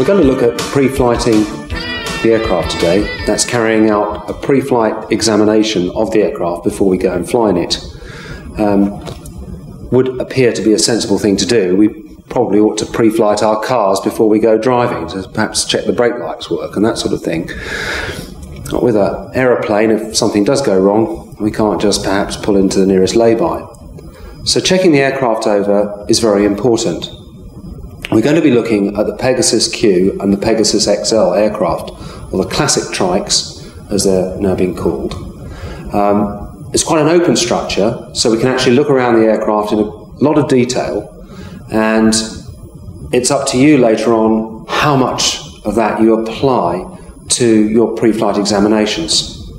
going to look at pre-flighting the aircraft today. That's carrying out a pre-flight examination of the aircraft before we go and fly in it. Would appear to be a sensible thing to do. We probably ought to pre-flight our cars before we go driving, to perhaps check the brake lights work and that sort of thing. With an aeroplane, if something does go wrong, we can't just perhaps pull into the nearest lay-by. So checking the aircraft over is very important. We're going to be looking at the Pegasus Q and the Pegasus XL aircraft, or the classic trikes, as they're now being called. It's quite an open structure, so we can actually look around the aircraft in a lot of detail, and it's up to you later on how much of that you apply to your pre-flight examinations.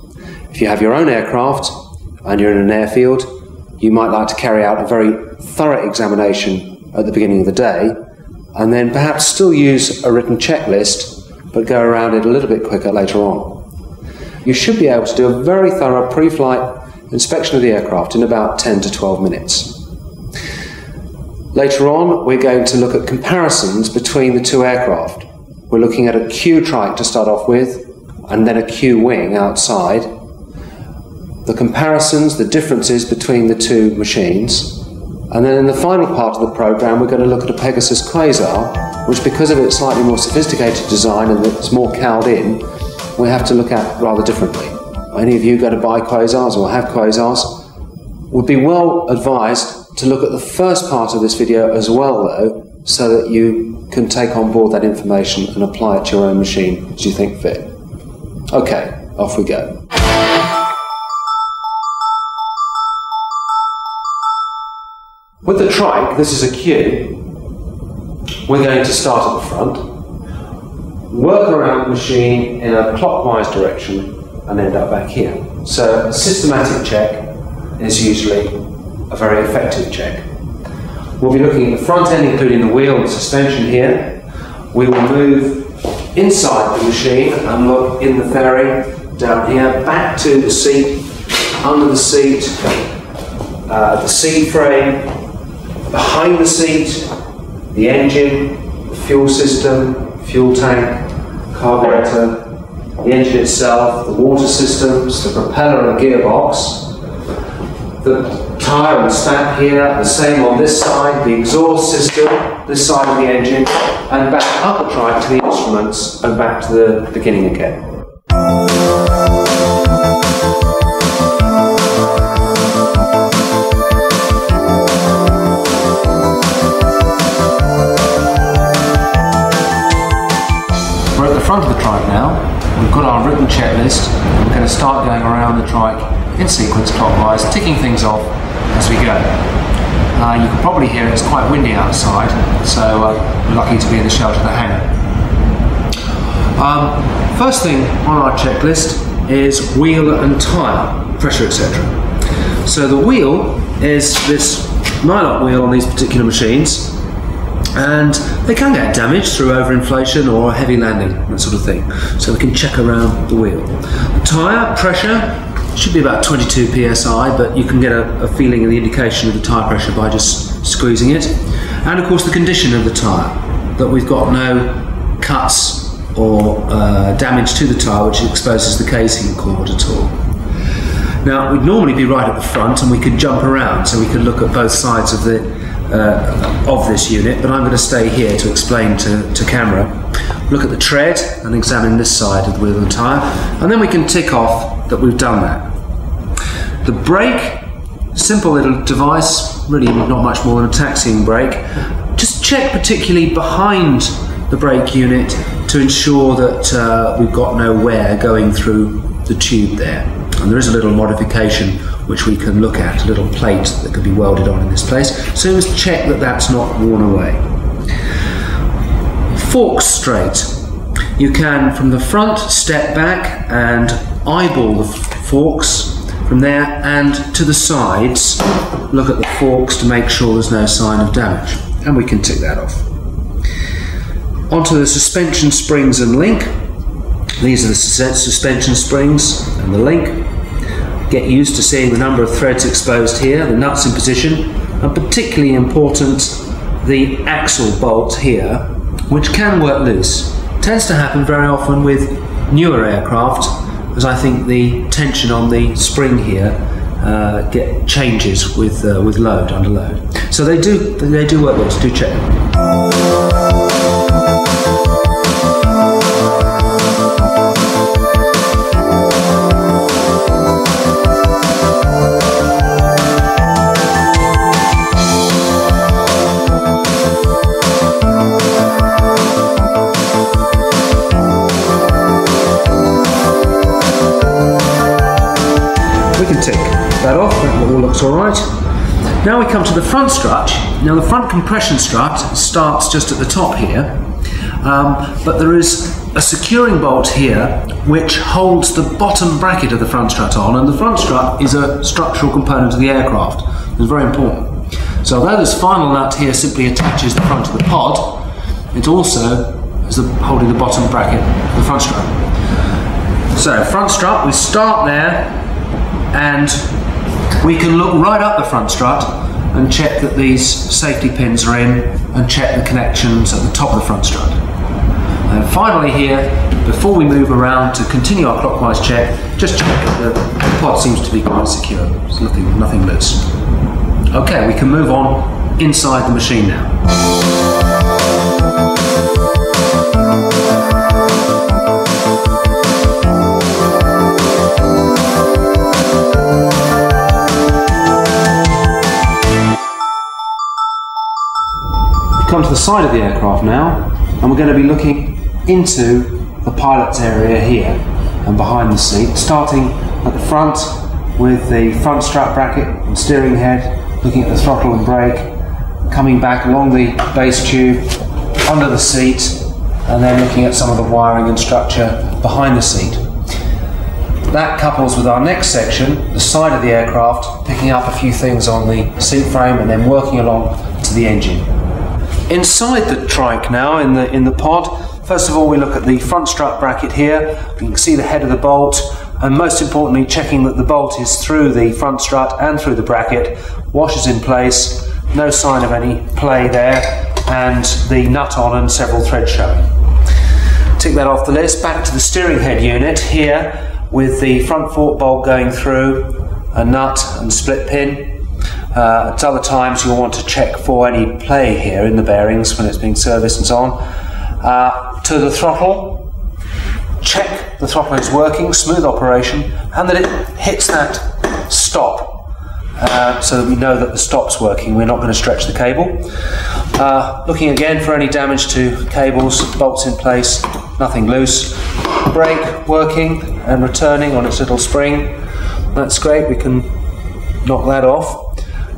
If you have your own aircraft and you're in an airfield, you might like to carry out a very thorough examination at the beginning of the day, and then perhaps still use a written checklist, but go around it a little bit quicker later on. You should be able to do a very thorough pre-flight inspection of the aircraft in about 10 to 12 minutes. Later on, we're going to look at comparisons between the two aircraft. We're looking at a Q trike to start off with, and then a Q wing outside. The comparisons, the differences between the two machines. And then in the final part of the program, we're going to look at a Pegasus Quasar, which, because of its slightly more sophisticated design and it's more cowed in, we have to look at rather differently. Any of you go to buy Quasars or have Quasars would be well advised to look at the first part of this video as well, though, so that you can take on board that information and apply it to your own machine as you think fit. Okay, off we go. With the trike, this is a Q. We're going to start at the front, work around the machine in a clockwise direction, and end up back here. So a systematic check is usually a very effective check. We'll be looking at the front end, including the wheel and suspension here. We will move inside the machine and look in the fairing down here, back to the seat, under the seat frame, behind the seat, the engine, the fuel system, fuel tank, carburetor, the engine itself, the water systems, the propeller and the gearbox, the tyre and the stack here, the same on this side, the exhaust system, this side of the engine, and back up the trike to the instruments and back to the beginning again. We're at the front of the trike now. We've got our written checklist, and we're going to start going around the trike in sequence clockwise, ticking things off as we go. You can probably hear it's quite windy outside, so we're lucky to be in the shelter of the hangar. First thing on our checklist is wheel and tyre, pressure, etc. So the wheel is this nylock wheel on these particular machines, and they can get damaged through overinflation or heavy landing, that sort of thing. So we can check around the wheel. The tyre pressure should be about 22 psi, but you can get a feeling and the indication of the tyre pressure by just squeezing it. And of course the condition of the tyre, that we've got no cuts or damage to the tyre which exposes the casing cord at all. Now we'd normally be right at the front and we could jump around, so we could look at both sides of this unit, but I'm going to stay here to explain to camera. Look at the tread and examine this side of the wheel and tyre, and then we can tick off that we've done that. The brake, simple little device, really not much more than a taxiing brake. Just check particularly behind the brake unit to ensure that we've got no wear going through the tube there. And there is a little modification which we can look at, a little plate that could be welded on in this place. So let's check that that's not worn away. Forks straight. You can, from the front, step back and eyeball the forks from there, and to the sides, look at the forks to make sure there's no sign of damage. And we can tick that off. Onto the suspension springs and link. These are the suspension springs and the link. Get used to seeing the number of threads exposed here, the nuts in position, and particularly important, the axle bolt here, which can work loose. Tends to happen very often with newer aircraft, as I think the tension on the spring here changes with load, under load. So they do work well, so do check them. Tick that off, that all looks alright. Now we come to the front strut. Now the front compression strut starts just at the top here, but there is a securing bolt here which holds the bottom bracket of the front strut on, and the front strut is a structural component of the aircraft. It's very important. So although this final nut here simply attaches the front of the pod, it also is holding the bottom bracket of the front strut. So front strut, we start there, and we can look right up the front strut and check that these safety pins are in, and check the connections at the top of the front strut. And finally here, before we move around to continue our clockwise check, just check that the pod seems to be quite secure. There's nothing loose. Okay, we can move on inside the machine now. Come to the side of the aircraft now, and we're going to be looking into the pilot's area here and behind the seat, starting at the front with the front strut bracket and steering head, looking at the throttle and brake, coming back along the base tube, under the seat, and then looking at some of the wiring and structure behind the seat. That couples with our next section, the side of the aircraft, picking up a few things on the seat frame and then working along to the engine. Inside the trike now, in the pod, first of all we look at the front strut bracket here. You can see the head of the bolt, and most importantly checking that the bolt is through the front strut and through the bracket. Washers in place, no sign of any play there, and the nut on and several threads showing. Tick that off the list. Back to the steering head unit here, with the front fork bolt going through, a nut and split pin. At other times you'll want to check for any play here in the bearings when it's being serviced and so on. To the throttle, check the throttle is working, smooth operation, and that it hits that stop, so that we know that the stop's working. We're not going to stretch the cable. Looking again for any damage to cables, bolts in place, nothing loose. Brake working and returning on its little spring. That's great, we can knock that off.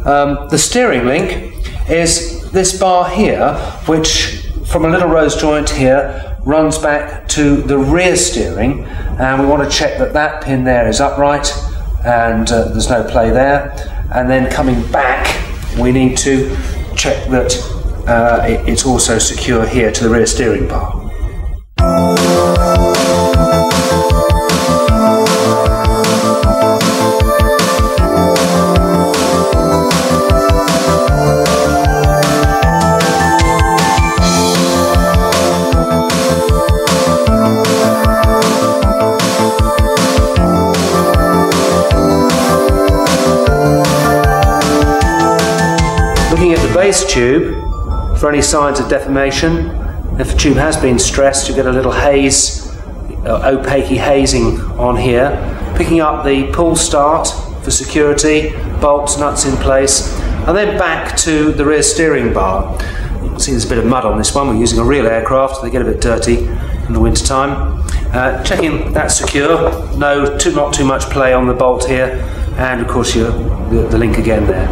The steering link is this bar here, which from a little rose joint here runs back to the rear steering, and we want to check that that pin there is upright and there's no play there. And then coming back, we need to check that it's also secure here to the rear steering bar. Looking at the base tube for any signs of deformation. If the tube has been stressed, you get a little haze, opaque hazing on here. Picking up the pull start for security, bolts, nuts in place, and then back to the rear steering bar. You can see there's a bit of mud on this one. We're using a real aircraft, so they get a bit dirty in the winter time. Checking that's secure, not too much play on the bolt here, and of course the link again there.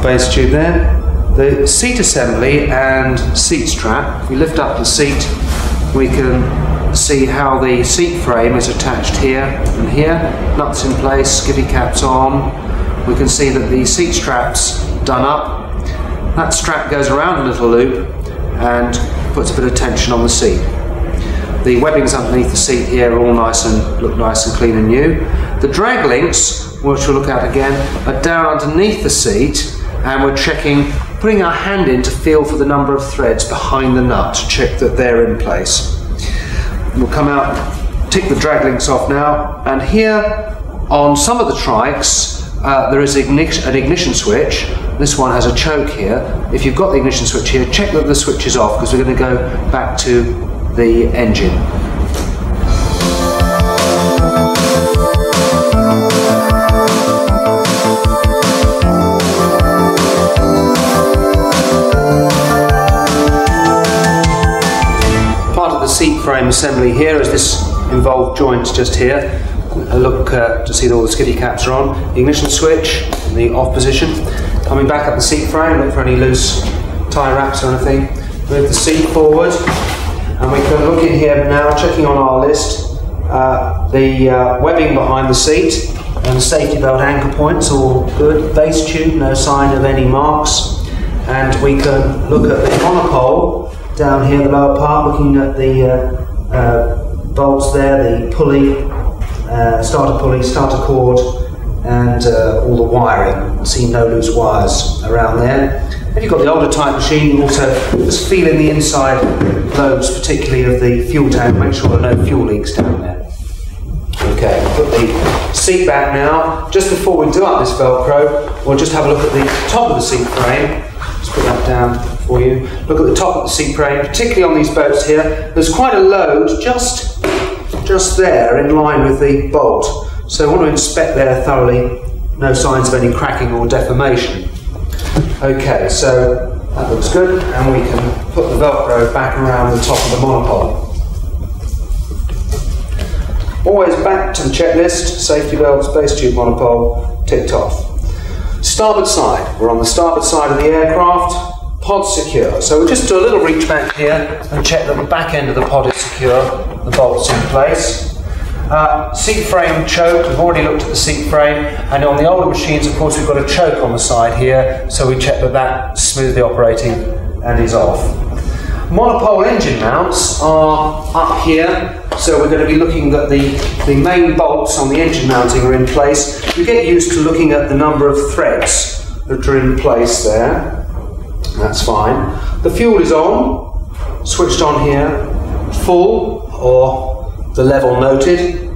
Base tube there. The seat assembly and seat strap. If we lift up the seat, we can see how the seat frame is attached here and here. Nuts in place, skivvy caps on. We can see that the seat strap's done up. That strap goes around a little loop and puts a bit of tension on the seat. The webbings underneath the seat here are all look nice and clean and new. The drag links, which we'll look at again, are down underneath the seat, and we're putting our hand in to feel for the number of threads behind the nut to check that they're in place. We'll come out, tick the drag links off now, and here on some of the trikes there is an ignition switch. This one has a choke here. If you've got the ignition switch here, check that the switch is off, because we're going to go back to the engine. Part of the seat frame assembly here is this involved joint just here. A look to see that all the skivvy caps are on. The ignition switch in the off position. Coming back up the seat frame, look for any loose tie wraps or anything. Move the seat forward, and we can look in here now, checking on our list, the webbing behind the seat and the safety belt anchor points, all good. Base tube, no sign of any marks. And we can look at the monopole down here, the lower part, looking at the bolts there, the pulley, starter pulley, starter cord, and all the wiring. See no loose wires around there. If you've got the older type machine, you also just feel in the inside lobes, particularly of the fuel tank, make sure there are no fuel leaks down there. Okay, put the seat back now. Just before we do up this Velcro, we'll just have a look at the top of the seat frame. Just put that down for you. Look at the top of the seat frame, particularly on these boats here. There's quite a load just there in line with the bolt. So I want to inspect there thoroughly. No signs of any cracking or deformation. Okay, so that looks good, and we can put the Velcro back around the top of the monopole. Always back to the checklist: safety belts, base tube, monopole, ticked off. Starboard side. We're on the starboard side of the aircraft. Pod secure. So we'll just do a little reach back here and check that the back end of the pod is secure, the bolts in place. Seat frame choke, we've already looked at the seat frame, and on the older machines, of course, we've got a choke on the side here, so we check that that's smoothly operating and is off. Monopole engine mounts are up here, so we're going to be looking at the main bolts on the engine mounting are in place. You get used to looking at the number of threads that are in place there. That's fine. The fuel is on, switched on here, full, or the level noted.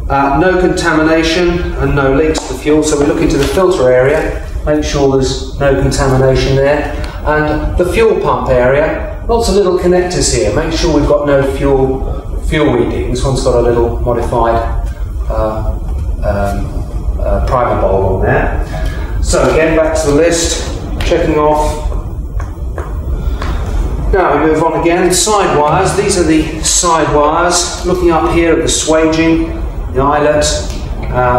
No contamination and no leaks to the fuel, so we look into the filter area, make sure there's no contamination there. And the fuel pump area, lots of little connectors here, make sure we've got no fuel reading. This one's got a little modified primer bulb on there. So again, back to the list, checking off. Now we move on again, side wires. These are the side wires. Looking up here at the swaging, the eyelet.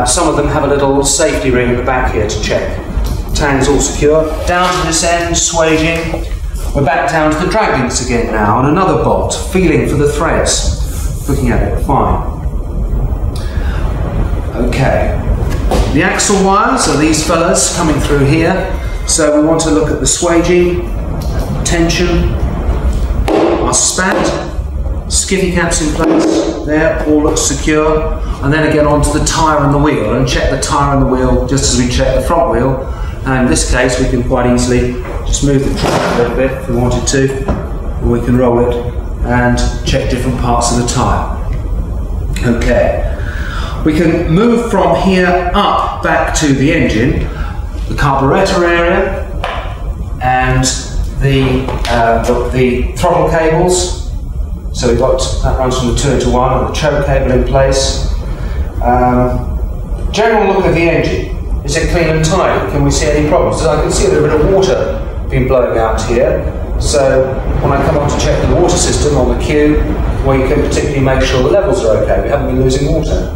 Some of them have a little safety ring at the back here to check. Tang's all secure. Down to this end, swaging. We're back down to the drag links again now, and another bolt, feeling for the threads. Looking at it, fine. Okay. The axle wires are these fellas coming through here. So we want to look at the swaging, tension, our spat, skivvy caps in place, there, all looks secure, and then again onto the tyre and the wheel, and check the tyre and the wheel just as we check the front wheel, and in this case we can quite easily just move the track a little bit if we wanted to, or we can roll it and check different parts of the tyre. Okay, we can move from here up back to the engine, the carburettor area, and the throttle cables. So we've got, that runs from the 2 into 1, and the choke cable in place. General look of the engine. Is it clean and tidy? Can we see any problems? I can see a little bit of water being blowing out here. So when I come on to check the water system on the Q, well, you can particularly make sure the levels are okay. We haven't been losing water.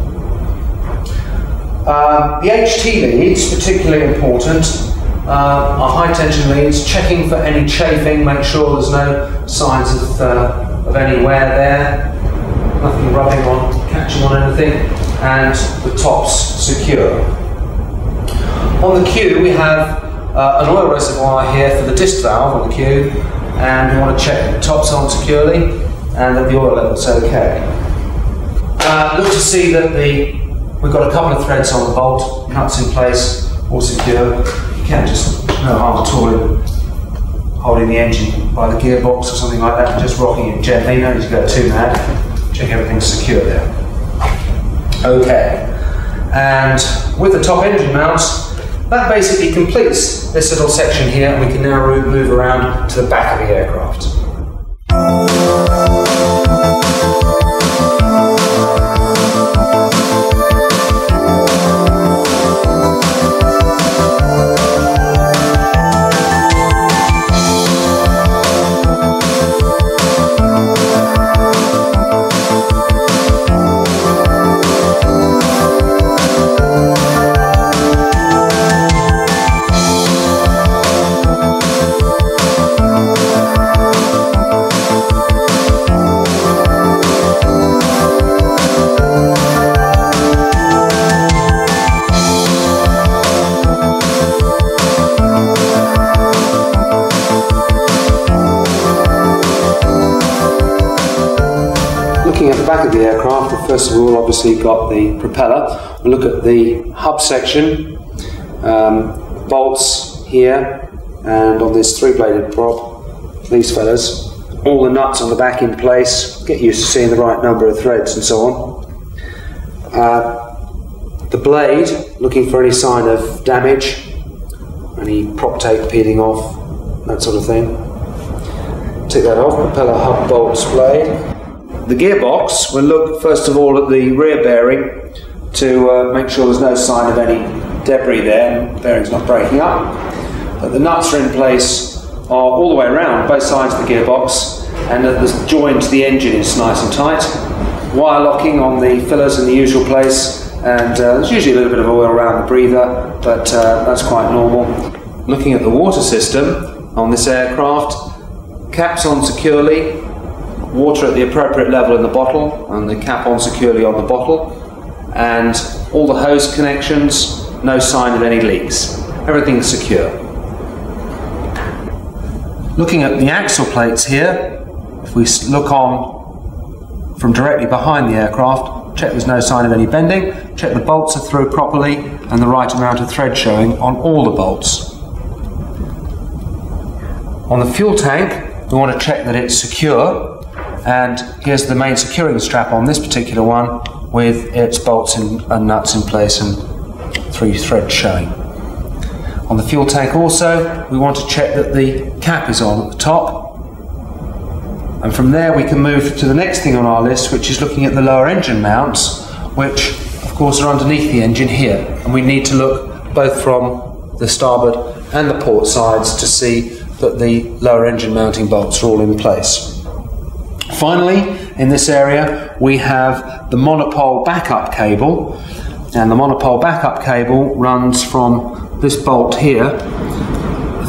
The HT leads, particularly important. Our high tension leads, checking for any chafing, make sure there's no signs of any wear there, nothing rubbing on, catching on anything, and the tops secure. On the Q we have an oil reservoir here for the disc valve on the Q, and we want to check that the tops on securely. and that the oil level's okay. Look to see that we've got a couple of threads on the bolt, nuts in place, all secure. You can't just, no harm at all in holding the engine by the gearbox or something like that, and just rocking it gently. No need to go too mad. Check everything's secure there. Okay, and with the top engine mounts, that basically completes this little section here, and we can now move around to the back of the aircraft. Looking at the back of the aircraft, we've first of all obviously got the propeller. We'll look at the hub section, bolts here, and on this three-bladed prop, these fellas, all the nuts on the back in place. Get used to seeing the right number of threads and so on. The blade, looking for any sign of damage, any prop tape peeling off, that sort of thing. Take that off, propeller hub bolts blade. The gearbox, we'll look first of all at the rear bearing to make sure there's no sign of any debris there, the bearing's not breaking up. But the nuts are in place all the way around, both sides of the gearbox, and the joint to the engine is nice and tight. Wire locking on the fillers in the usual place, and there's usually a little bit of oil around the breather, but that's quite normal. Looking at the water system on this aircraft, caps on securely, water at the appropriate level in the bottle, and the cap on securely on the bottle, and all the hose connections, no sign of any leaks. Everything's secure. Looking at the axle plates here, if we look on from directly behind the aircraft, check there's no sign of any bending, check the bolts are through properly and the right amount of thread showing on all the bolts. On the fuel tank, we want to check that it's secure. And here's the main securing strap on this particular one with its bolts and nuts in place and 3 threads showing. On the fuel tank also, we want to check that the cap is on at the top. And from there we can move to the next thing on our list, which is looking at the lower engine mounts, which of course are underneath the engine here. And we need to look both from the starboard and the port sides to see that the lower engine mounting bolts are all in place. Finally, in this area, we have the monopole backup cable, and the monopole backup cable runs from this bolt here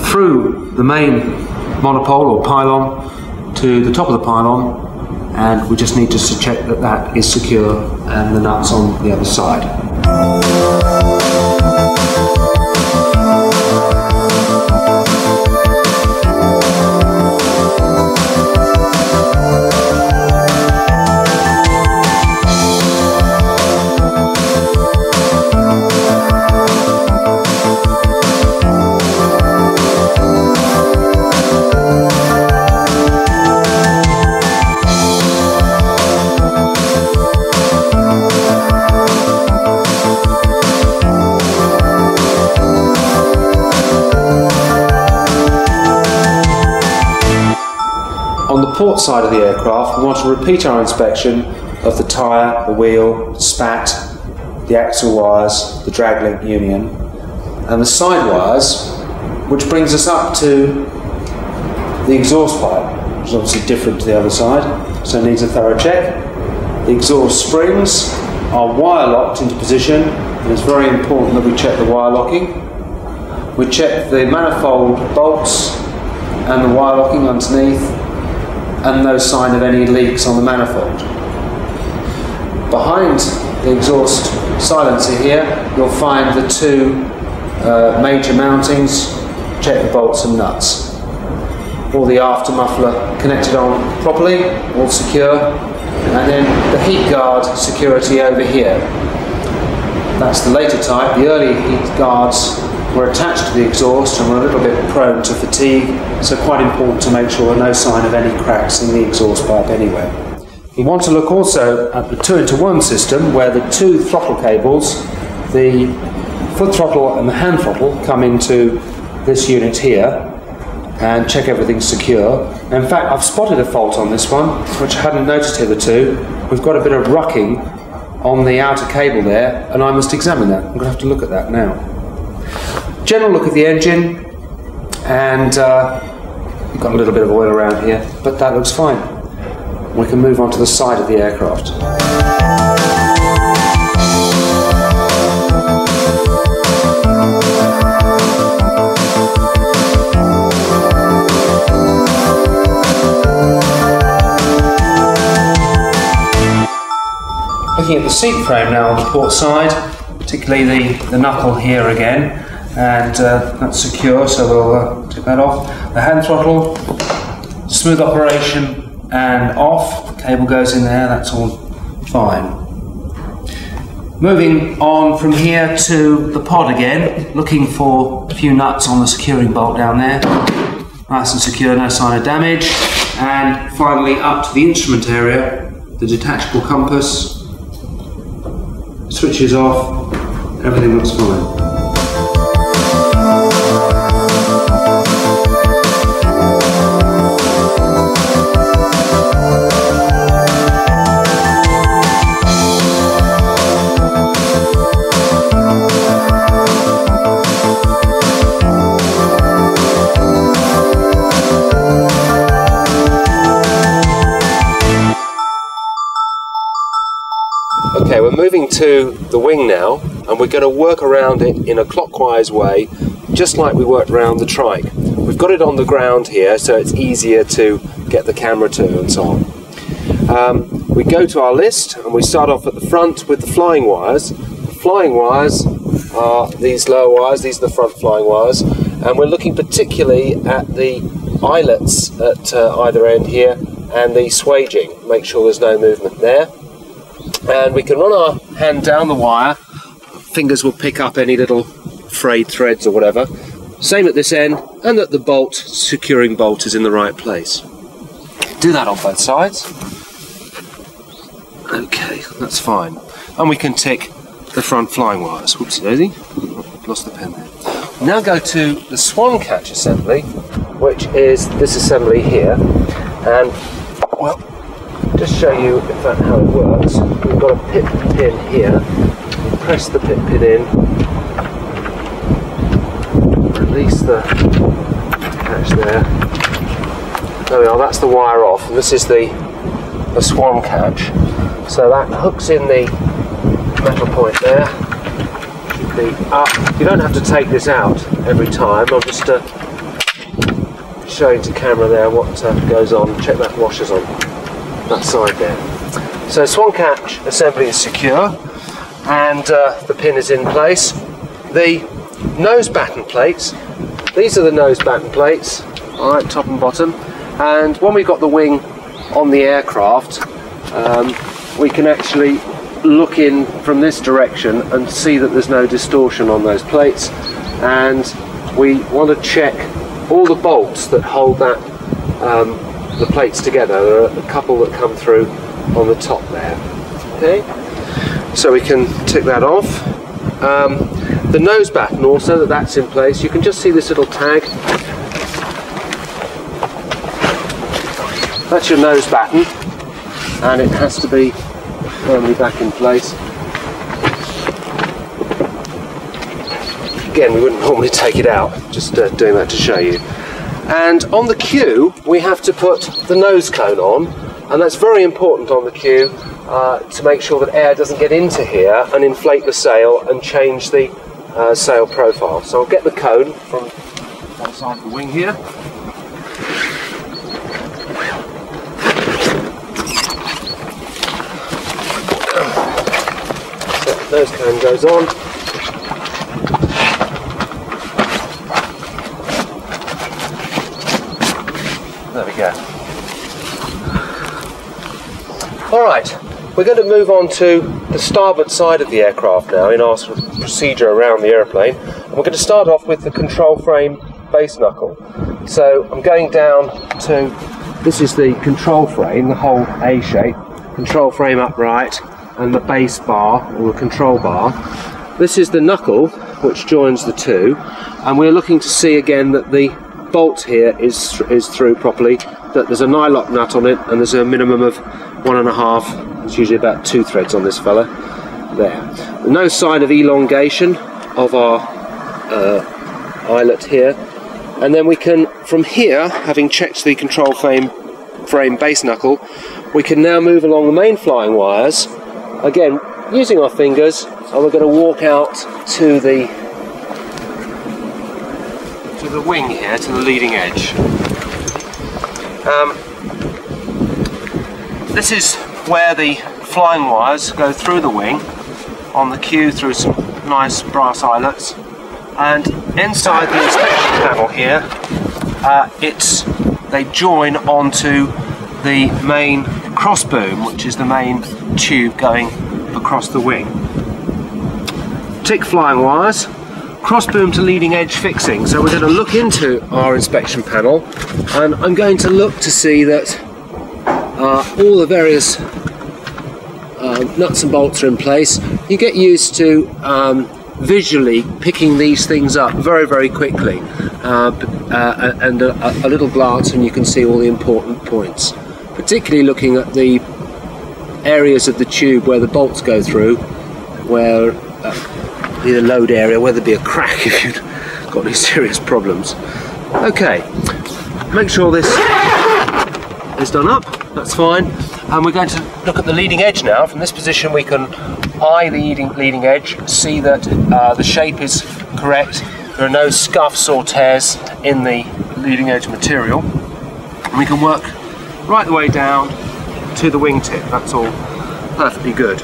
through the main monopole or pylon to the top of the pylon, and we just need to check that that is secure and the nuts on the other side. On the port side of the aircraft, we want to repeat our inspection of the tyre, the wheel, the spat, the axle wires, the drag link union, and the side wires, which brings us up to the exhaust pipe, which is obviously different to the other side, so it needs a thorough check. The exhaust springs are wire locked into position, and it's very important that we check the wire locking. We check the manifold bolts and the wire locking underneath, and no sign of any leaks on the manifold. Behind the exhaust silencer here, you'll find the 2 major mountings. Check the bolts and nuts. all the after muffler connected on properly, all secure, and then the heat guard security over here. That's the later type. The early heat guards were attached to the exhaust and were a little bit prone to fatigue, so quite important to make sure there are no sign of any cracks in the exhaust pipe anywhere. You want to look also at the 2-into-1 system, where the two throttle cables, the foot throttle and the hand throttle, come into this unit here, and check everything's secure. In fact, I've spotted a fault on this one, which I hadn't noticed hitherto. We've got a bit of rucking on the outer cable there, and I must examine that. I'm going to have to look at that now. General look at the engine, and we've got a little bit of oil around here, but that looks fine. We can move on to the side of the aircraft. Looking at the seat frame now on the port side, particularly the knuckle here again, and that's secure, so we'll take that off. The hand throttle, smooth operation and off, the cable goes in there, that's all fine. Moving on from here to the pod again, looking for a few nuts on the securing bolt down there. Nice and secure, no sign of damage. And finally up to the instrument area, the detachable compass, switches off, everything looks fine. Okay, we're moving to the wing now, and we're going to work around it in a clockwise way, just like we worked around the trike. We've got it on the ground here, so it's easier to get the camera to and so on. We go to our list, and we start off at the front with the flying wires. The flying wires are these lower wires, these are the front flying wires, and we're looking particularly at the eyelets at either end here, and the swaging. Make sure there's no movement there. And we can run our hand down the wire, fingers will pick up any little frayed threads or whatever. Same at this end, and that the bolt, securing bolt, is in the right place. Do that on both sides. Okay, that's fine. And we can tick the front flying wires. Whoopsie daisy, lost the pen there. Now go to the swan catch assembly, which is this assembly here. And, well, just show you in fact how it works. We've got a pit pin here. You press the pit pin in, release the catch there. There we are, that's the wire off, and this is the swan catch. So that hooks in the metal point there. Should be up. You don't have to take this out every time. I'm just showing to camera there what goes on. Check that washer's on that side there. So swan catch assembly is secure, and the pin is in place. The nose batten plates, these are the nose batten plates, alright, top and bottom, and when we've got the wing on the aircraft, we can actually look in from this direction and see that there's no distortion on those plates, and we want to check all the bolts that hold that the plates together. There are a couple that come through on the top there. Okay, so we can tick that off. The nose batten also, that's in place. You can just see this little tag. That's your nose batten, and it has to be firmly back in place. Again, we wouldn't normally take it out, just doing that to show you. And on the queue, we have to put the nose cone on, and that's very important on the queue to make sure that air doesn't get into here and inflate the sail and change the sail profile. So I'll get the cone from one side of the wing here. So the nose cone goes on. There we go. Alright, we're going to move on to the starboard side of the aircraft now in our sort of procedure around the aeroplane. And we're going to start off with the control frame base knuckle. So I'm going down to, this is the control frame, the whole A shape, control frame upright, and the base bar, or the control bar. This is the knuckle which joins the two, and we're looking to see again that the bolt here is through properly, that there's a nylock nut on it, and there's a minimum of 1.5, it's usually about 2 threads on this fella, there. No sign of elongation of our eyelet here, and then we can, from here, having checked the control frame base knuckle, we can now move along the main flying wires, again using our fingers, and we're going to walk out to the wing here, to the leading edge. This is where the flying wires go through the wing on the queue through some nice brass eyelets, and inside the inspection panel here they join onto the main crossboom, which is the main tube going across the wing. Tick flying wires, crossboom to leading edge fixing. So we're going to look into our inspection panel, and I'm going to look to see that all the various nuts and bolts are in place. You get used to visually picking these things up very, very quickly, and a little glance and you can see all the important points, particularly looking at the areas of the tube where the bolts go through, where the load area, where there'd be a crack if you'd got any serious problems. Okay, make sure this is done up, that's fine, and we're going to look at the leading edge now. From this position we can eye the leading edge, see that the shape is correct, there are no scuffs or tears in the leading edge material, and we can work right the way down to the wingtip. That's all perfectly good.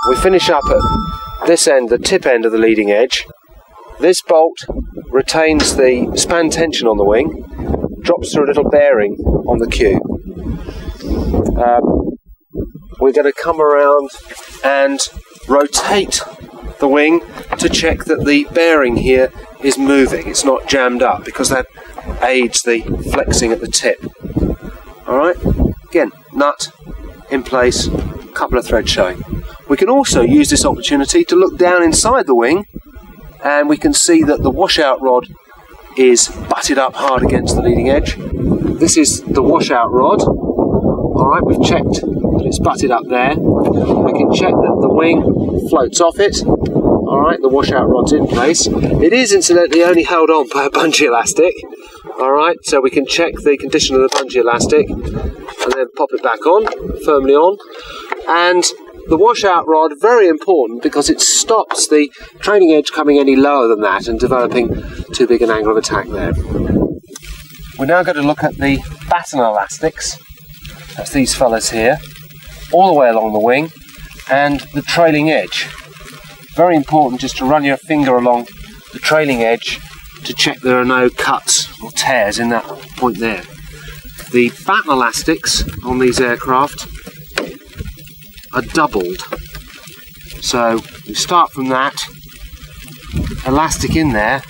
We finish up at this end, the tip end of the leading edge. This bolt retains the span tension on the wing, drops through a little bearing on the queue. We're going to come around and rotate the wing to check that the bearing here is moving, it's not jammed up, because that aids the flexing at the tip. Alright, again, nut in place, couple of threads showing. We can also use this opportunity to look down inside the wing, and we can see that the washout rod is butted up hard against the leading edge. This is the washout rod. Alright, we've checked that it's butted up there. We can check that the wing floats off it. Alright, the washout rod's in place. It is incidentally only held on by a bungee elastic. Alright, so we can check the condition of the bungee elastic and then pop it back on, firmly on. And the washout rod, very important, because it stops the trailing edge coming any lower than that and developing too big an angle of attack there. We're now going to look at the batten elastics. That's these fellas here, all the way along the wing, and the trailing edge. Very important just to run your finger along the trailing edge to check there are no cuts or tears in that point there. The batten elastics on these aircraft are doubled. So we start from that, elastic in there,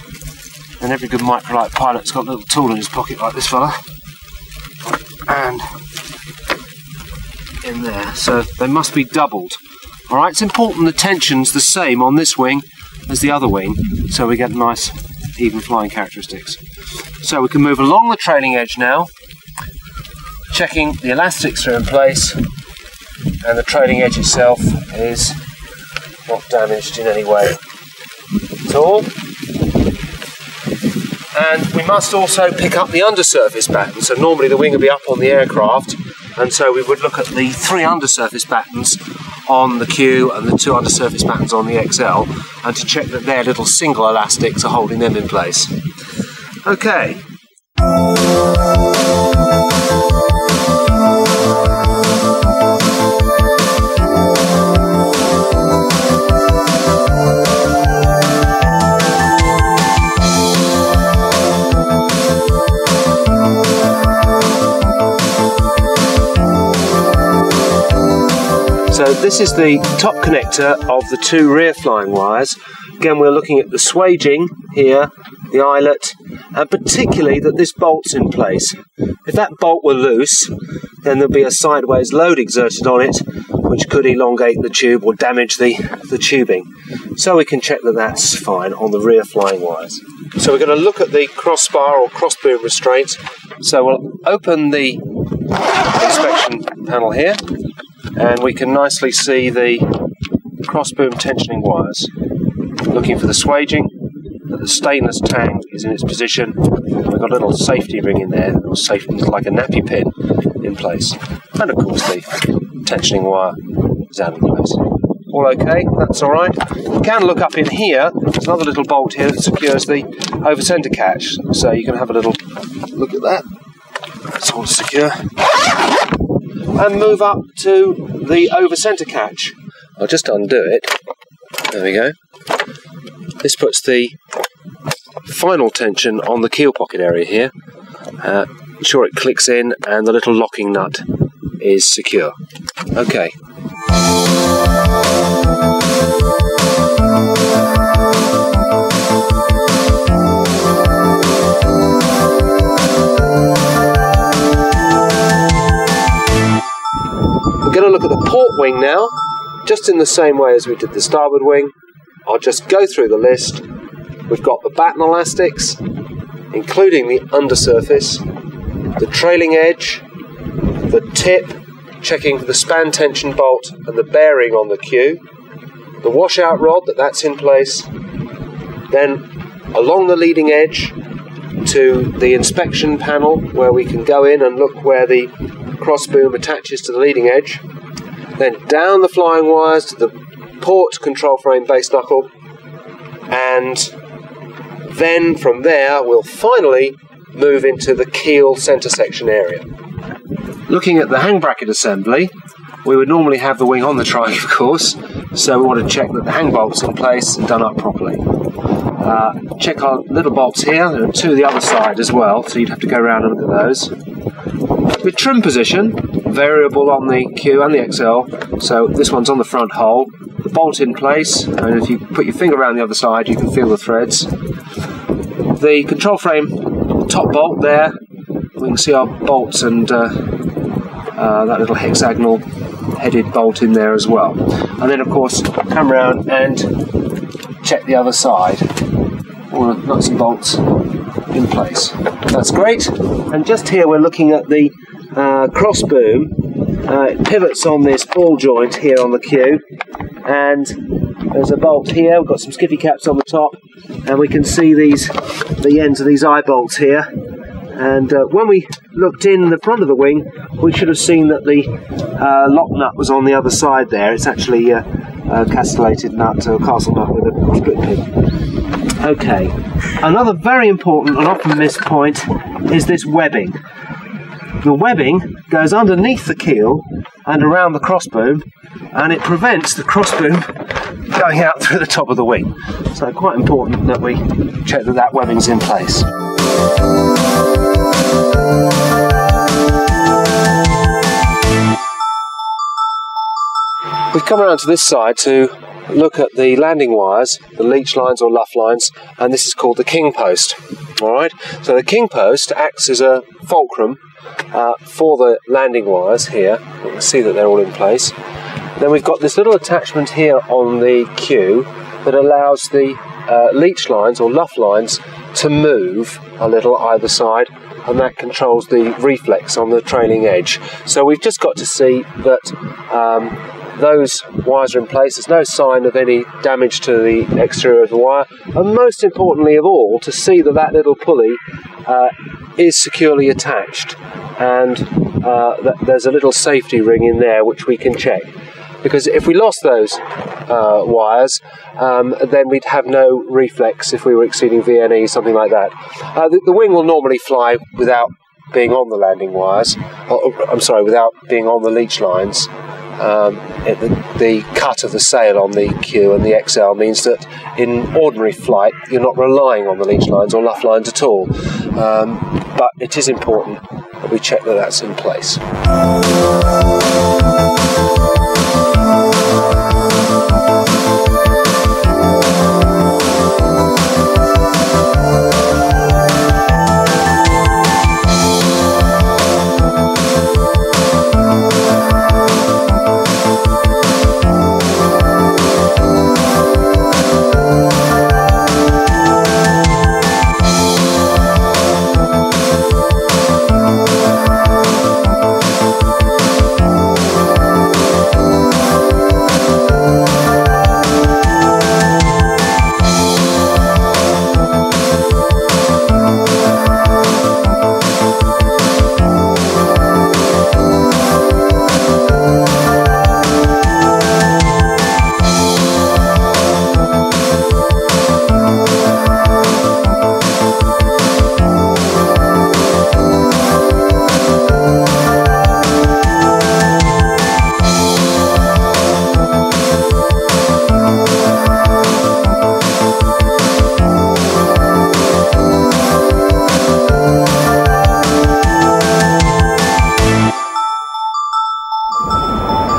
and every good microlight pilot's got a little tool in his pocket like this fella, and in there, so they must be doubled. Alright, it's important the tension's the same on this wing as the other wing, so we get nice even flying characteristics. So we can move along the trailing edge now, checking the elastics are in place and the trailing edge itself is not damaged in any way at all. And we must also pick up the undersurface batten. So normally the wing would be up on the aircraft, and so we would look at the 3 undersurface battens on the Q and the 2 undersurface battens on the XL, and to check that their little single elastics are holding them in place. Okay. So this is the top connector of the 2 rear flying wires. Again, we're looking at the swaging here, the eyelet, and particularly that this bolt's in place. If that bolt were loose, then there'd be a sideways load exerted on it, which could elongate the tube or damage the tubing. So we can check that that's fine on the rear flying wires. So we're going to look at the crossbar or crossboom restraint. So we'll open the inspection panel here, and we can nicely see the crossboom tensioning wires. Looking for the swaging, that the stainless tang is in its position. We've got a little safety ring in there, or safety like a nappy pin in place. And of course the tensioning wire is out of place. All okay, that's alright. You can look up in here, there's another little bolt here that secures the over-centre catch. So you can have a little look at that. That's all secure. And move up to the over-centre catch. I'll just undo it. There we go. This puts the final tension on the keel pocket area here. Ensure it clicks in and the little locking nut is secure. Okay. We're going to look at the port wing now, just in the same way as we did the starboard wing. I'll just go through the list. We've got the batten elastics, including the undersurface, the trailing edge, the tip, checking for the span tension bolt and the bearing on the Q, the washout rod, that's in place, then along the leading edge to the inspection panel where we can go in and look where the crossboom attaches to the leading edge, then down the flying wires to the port control frame base knuckle, and then from there we'll finally move into the keel centre section area. Looking at the hang bracket assembly, we would normally have the wing on the trike, of course, so we want to check that the hang bolt's in place and done up properly. Check our little bolts here. There are 2 the other side as well, so you'd have to go around and look at those. With trim position, variable on the Q and the XL, so this one's on the front hole, the bolt in place, and if you put your finger around the other side you can feel the threads. The control frame top bolt there, we can see our bolts and that little hexagonal headed bolt in there as well. And then of course come round and check the other side. All the nuts and bolts in place. That's great. And just here we're looking at the crossboom. It pivots on this ball joint here on the Q, and there's a bolt here. We've got some skiffy caps on the top, and we can see the ends of these eye bolts here. And when we looked in the front of the wing, we should have seen that the lock nut was on the other side there. It's actually a castellated nut, or castle nut with a split pin. Okay, another very important and often missed point is this webbing. The webbing goes underneath the keel and around the crossboom, and it prevents the crossboom going out through the top of the wing. So quite important that we check that that webbing's in place. We've come around to this side to look at the landing wires, the leech lines or luff lines, and this is called the king post. Alright, so the king post acts as a fulcrum for the landing wires here. You can see that they're all in place. Then we've got this little attachment here on the Q that allows the leech lines or luff lines to move a little either side, and that controls the reflex on the trailing edge. So we've just got to see that those wires are in place. There's no sign of any damage to the exterior of the wire, and most importantly of all, to see that that little pulley is securely attached, and there's a little safety ring in there which we can check. Because if we lost those wires, then we'd have no reflex if we were exceeding VNE, something like that. The wing will normally fly without being on the landing wires, without being on the leach lines. The cut of the sail on the Q and the XL means that in ordinary flight you're not relying on the leach lines or luff lines at all. But it is important that we check that that's in place.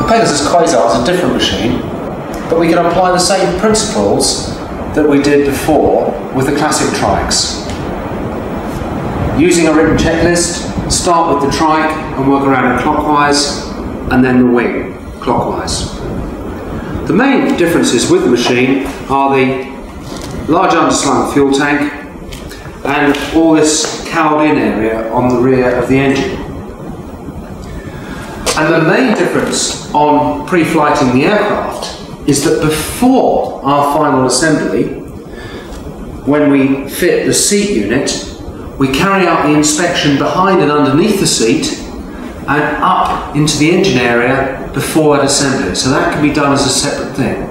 Pegasus Quasar is a different machine, but we can apply the same principles that we did before with the classic trikes. Using a written checklist, start with the trike and work around it clockwise, and then the wing clockwise. The main differences with the machine are the large underslung fuel tank and all this cowled-in area on the rear of the engine. And the main difference on pre-flighting the aircraft is that before our final assembly, when we fit the seat unit, we carry out the inspection behind and underneath the seat and up into the engine area before that assembly. So that can be done as a separate thing.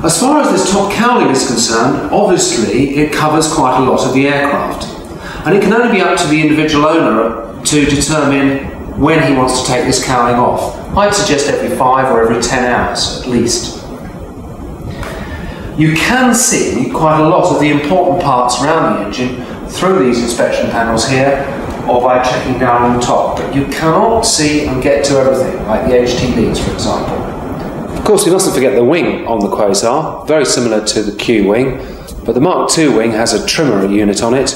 As far as this top cowling is concerned, obviously it covers quite a lot of the aircraft. And it can only be up to the individual owner to determine when he wants to take this cowling off. I'd suggest every 5 or every 10 hours at least. You can see quite a lot of the important parts around the engine through these inspection panels here or by checking down on the top, but you cannot see and get to everything, like the HT leads for example. Of course, we mustn't forget the wing on the Quasar, very similar to the Q wing, but the Mark II wing has a trimmer unit on it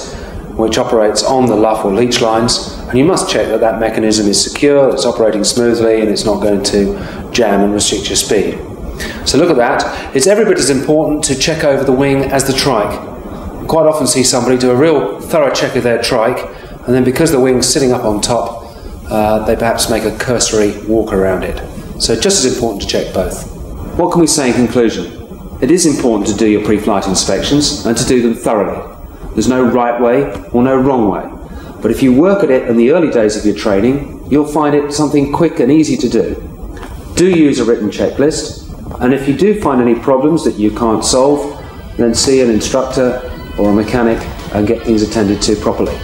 which operates on the luff or leach lines, and you must check that that mechanism is secure, it's operating smoothly, and it's not going to jam and restrict your speed. So look at that. It's every bit as important to check over the wing as the trike. You quite often see somebody do a real thorough check of their trike, and then because the wing's sitting up on top, they perhaps make a cursory walk around it. So just as important to check both. What can we say in conclusion? It is important to do your pre-flight inspections and to do them thoroughly. There's no right way or no wrong way. But if you work at it in the early days of your training, you'll find it something quick and easy to do. Do use a written checklist, and if you do find any problems that you can't solve, then see an instructor or a mechanic and get things attended to properly.